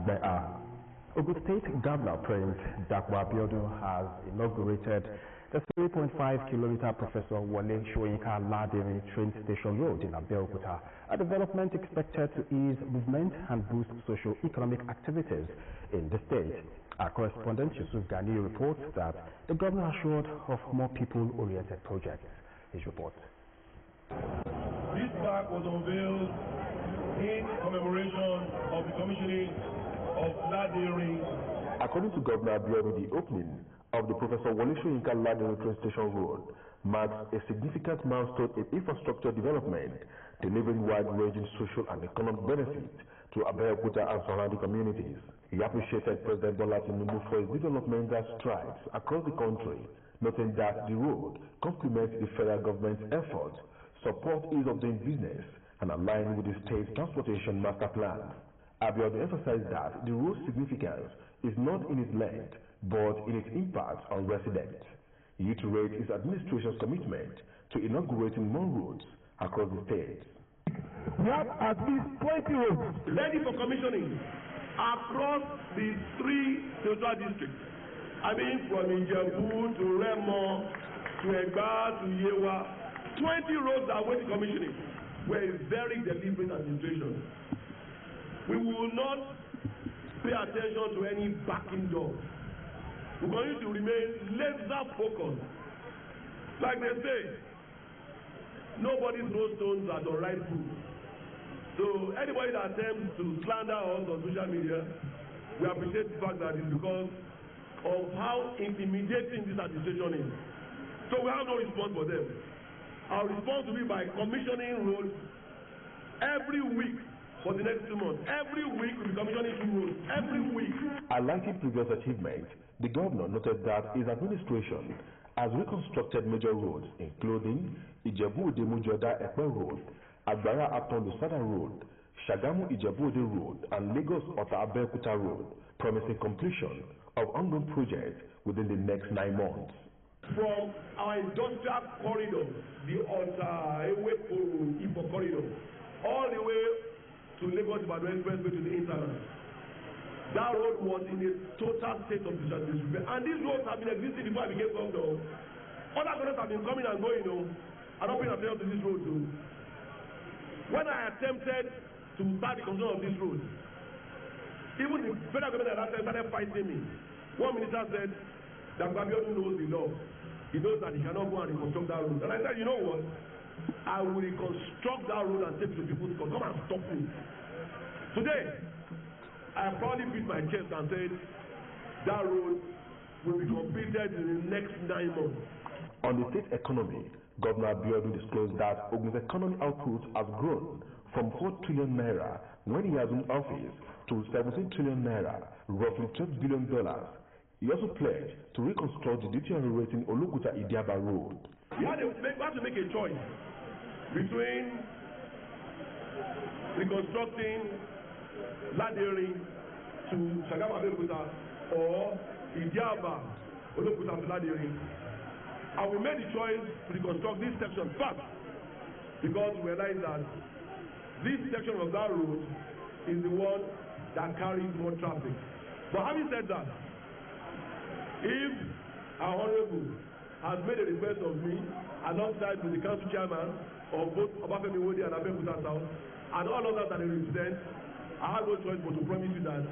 they are. Ogun State Governor Prince Dakwa Abiodun has inaugurated the 3.5-kilometer Professor Wole Soyinka Ladiri train station road in Abeokuta, a development expected to ease movement and boost socio-economic activities in the state. Our correspondent Yusuf Gani reports that the governor assured of more people-oriented projects. His report. This park was unveiled in commemoration of the commissioning of Ladiri. According to Governor Abiodun, the opening of the Professor Wole Soyinka Ladiri train station road marks a significant milestone in infrastructure development, delivering wide-ranging social and economic benefits to Abeokuta and surrounding communities. He appreciated President Bola Tinubu for his developmental strides across the country, noting that the road complements the federal government's efforts, support ease of doing business, and align with the state's transportation master plan. Abiodun emphasized that the road's significance is not in its length, but in its impact on residents. He reiterated his administration's commitment to inaugurating more roads across the state. We have at least 20 roads ready for commissioning across the 3 central districts. I mean, from Ijebu to Remo to Egba to Yewa, 20 roads are waiting commissioning. We're a very deliberate administration. We will not pay attention to any backing door. We're going to remain laser focused. Like they say, nobody throws stones at the right foot. So anybody that attempts to slander us on social media, we appreciate the fact that it's because of how intimidating this administration is. So we have no response for them. Our response will be by commissioning roads every week. For the next 2 months, every week we'll be commissioning 2 roads. Every week. Highlighting previous achievements, the governor noted that his administration has reconstructed major roads, including Ijebu-Ode-Mujoda Epe Road, Agbara-Aton-Lusada Road, Shagamu-Ijebu-Ode Road, and Lagos-Ota-Abeokuta Road, promising completion of ongoing projects within the next 9 months. From our industrial corridor, the Ota-Ewepo-Ipo corridor, all the way to Lagos-Ibadan Expressway to the internal. That road was in a total state of disrepair. And these roads have been existing before I became governor. Other governors have been coming and going, I don't pay attention to this road too. When I attempted to start the construction of this road, even the federal government at that time started fighting me. One minister said that Abiodun knows the law. He knows that he cannot go and reconstruct that road. And I said, you know what? I will reconstruct that road and take it to people to come and stop me. Today, I proudly beat my chest and said that road will be completed in the next 9 months. On the state economy, Governor Abiodun disclosed that Ogun's economic output has grown from 4 trillion naira when he assumed office to 17 trillion naira, roughly $12 billion. He also pledged to reconstruct the deteriorating Olokuta-Idiaba road. We have to make a choice between reconstructing Ladiri to Shagamu-Abeokuta or Idiaba Olokuta to Ladiri. And we made the choice to reconstruct this section first because we realized that this section of that road is the one that carries more traffic. But having said that, if our honorable has made a request of me alongside with the council chairman of both Obafemi Wode and Abeokuta South and all others that they represent, I have no choice but to promise you that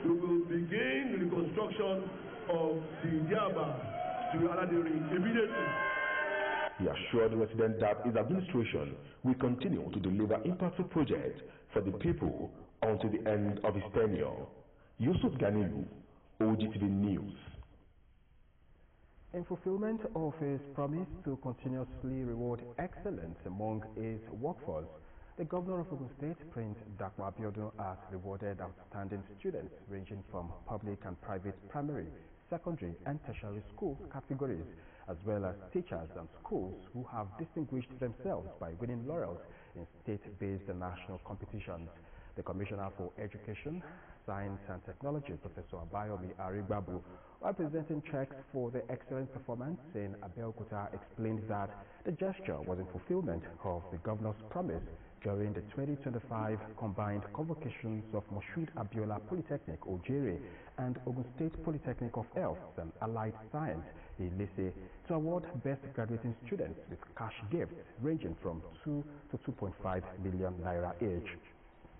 we will begin the reconstruction of the Idiaba to Aladiri immediately. He assured the residents that his administration will continue to deliver impactful projects for the people until the end of his tenure. Yusuf Ganiyu, OGTV News. In fulfillment of his promise to continuously reward excellence among his workforce, the governor of Ogun State, Prince Dakwa Abiodun, has rewarded outstanding students ranging from public and private primary, secondary and tertiary school categories, as well as teachers and schools who have distinguished themselves by winning laurels in state-based and national competitions. The Commissioner for Education, Science and Technology, Professor Abayomi Arigbabu, while presenting checks for the excellent performance in Abeokuta, explained that the gesture was in fulfillment of the governor's promise during the 2025 combined convocations of Moshood Abiola Polytechnic, Ojere, and Ogun State Polytechnic of Health and Allied Science, Ilese, to award best graduating students with cash gifts ranging from 2 to 2.5 million naira each.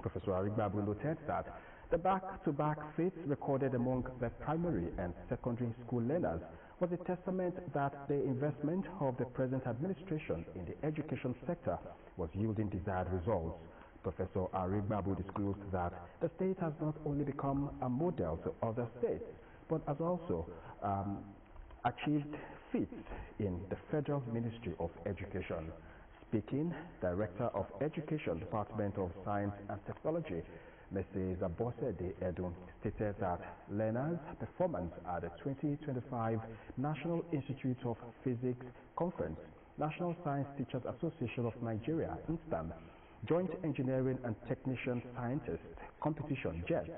Professor Arigbabu noted that the back-to-back feats recorded among the primary and secondary school learners was a testament that the investment of the present administration in the education sector was yielding desired results. Professor Arigbabu disclosed that the state has not only become a model to other states, but has also achieved feats in the Federal Ministry of Education. Speaking, Director of Education, Department of Science and Technology, Mrs. Abosede Edun, stated that learners' performance at the 2025 National Institute of Physics Conference, National Science Teachers Association of Nigeria, INSTAM, Joint Engineering and Technician Scientist Competition, JETS,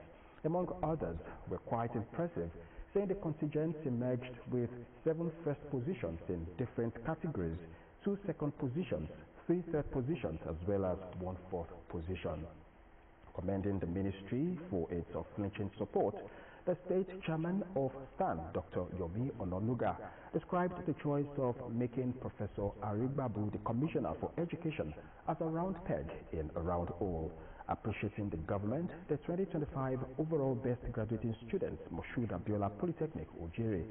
among others, were quite impressive, saying the contingents emerged with 7 first positions in different categories, 2 second positions, 3 third positions, as well as 1 fourth position. Commending the ministry for its unflinching support, the state chairman of STAN, Dr. Yomi Ononuga, described the choice of making Professor Arigbabu the Commissioner for Education as a round peg in a round hole. Appreciating the government, the 2025 overall best graduating students, Moshood Abiola Polytechnic, Ojere,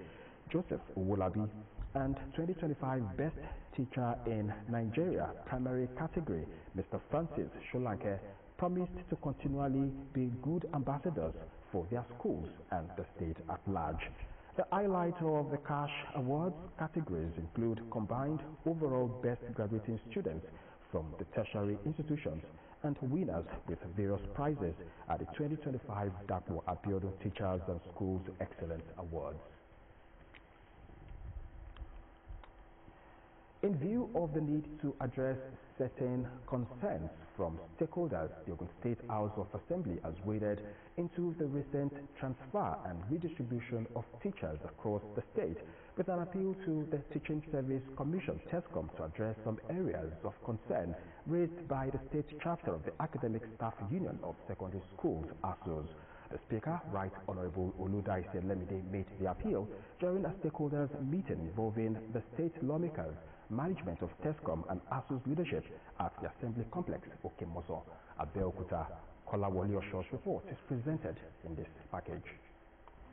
Joseph Owolabi, and 2025 best teacher in Nigeria primary category, Mr. Francis Sholanke, promised to continually be good ambassadors for their schools and the state at large. The highlight of the cash awards categories include combined overall best graduating students from the tertiary institutions and winners with various prizes at the 2025 Dapo Abiodun Teachers and Schools Excellence Awards. In view of the need to address certain concerns from stakeholders, the Ogun State House of Assembly has waded into the recent transfer and redistribution of teachers across the state with an appeal to the Teaching Service Commission, TESCOM, to address some areas of concern raised by the state chapter of the Academic Staff Union of Secondary Schools, ASUS. The Speaker, Right Honorable Oludaise Lemide, made the appeal during a stakeholders meeting involving the state lawmakers, management of TESCOM and ASUS leadership at the Assembly Complex, Okemoso, Abeokuta. Kolawole Osho's report is presented in this package.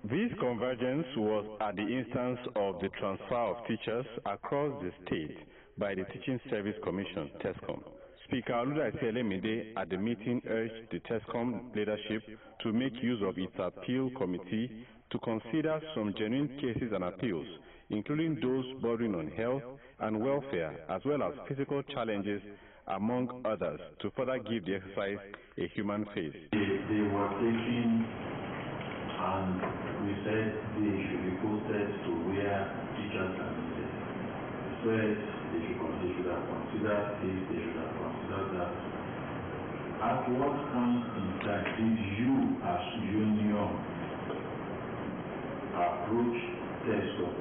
This convergence was at the instance of the transfer of teachers across the state by the Teaching Service Commission, TESCOM. Speaker Oludaise Lemide at the meeting urged the TESCOM leadership to make use of its appeal committee to consider some genuine cases and appeals, including those bordering on health and welfare, as well as physical challenges, among others, to further give the exercise a human face. They were taken, and we said they should be posted to where teachers are needed. We said they should have considered this, they should have considered that. At what point in time did you, as union, approach TESCOM?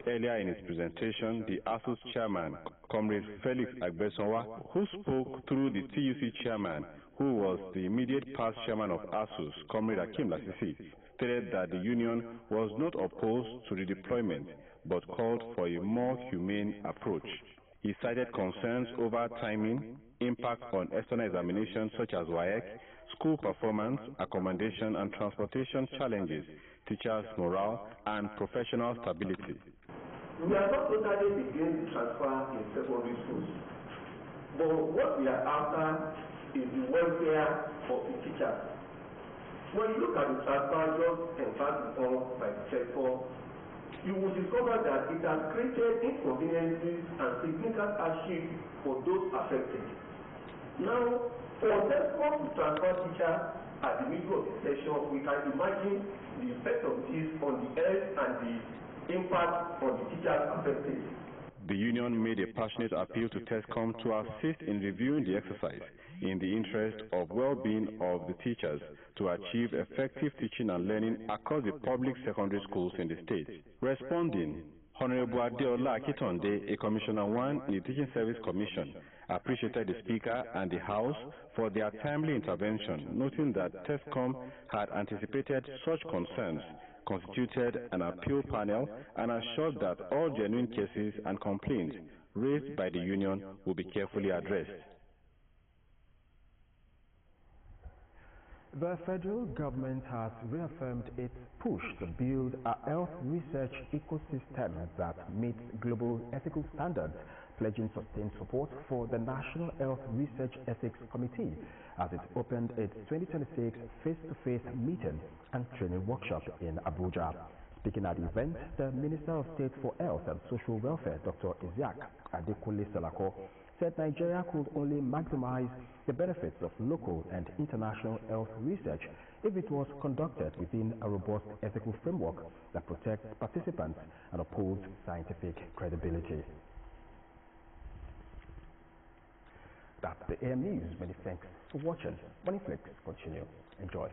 Earlier in his presentation, the ASUS chairman, Comrade Felix Agbesonwa, who spoke through the TUC chairman, who was the immediate past chairman of ASUS, Comrade Akim Lasisi, stated that the union was not opposed to the deployment, but called for a more humane approach. He cited concerns over timing, impact on external examinations such as WAEC, school performance, accommodation and transportation challenges, teachers' morale, and professional stability. We are not totally against the transfer in secondary schools, but what we are after is the welfare of the teachers. When you look at the transfer just embarked upon by the sector, you will discover that it has created inconveniences and significant hardship for those affected. Now, for TESCOM to transfer teachers at the middle of the session, we can imagine the effect of this on the health and the impact on the teachers affected. The union made a passionate appeal to TESCOM to assist in reviewing the exercise in the interest of well-being of the teachers to achieve effective teaching and learning across the public secondary schools in the state. Responding, Honorable Adeola Akitonde, a Commissioner 1 in the Teaching Service Commission, appreciated the Speaker and the House for their timely intervention, noting that TESCOM had anticipated such concerns, constituted an appeal panel, and assured that all genuine cases and complaints raised by the union will be carefully addressed. The federal government has reaffirmed its push to build a health research ecosystem that meets global ethical standards, pledging sustained support for the National Health Research Ethics Committee as it opened its 2026 face-to-face meeting and training workshop in Abuja. Speaking at the event, the Minister of State for Health and Social Welfare, Dr. Isiaq Adekunle Salako, said Nigeria could only maximize the benefits of local and international health research if it was conducted within a robust ethical framework that protects participants and upholds scientific credibility. That's the AM News. Many thanks for watching. Money Flicks continue. Enjoy.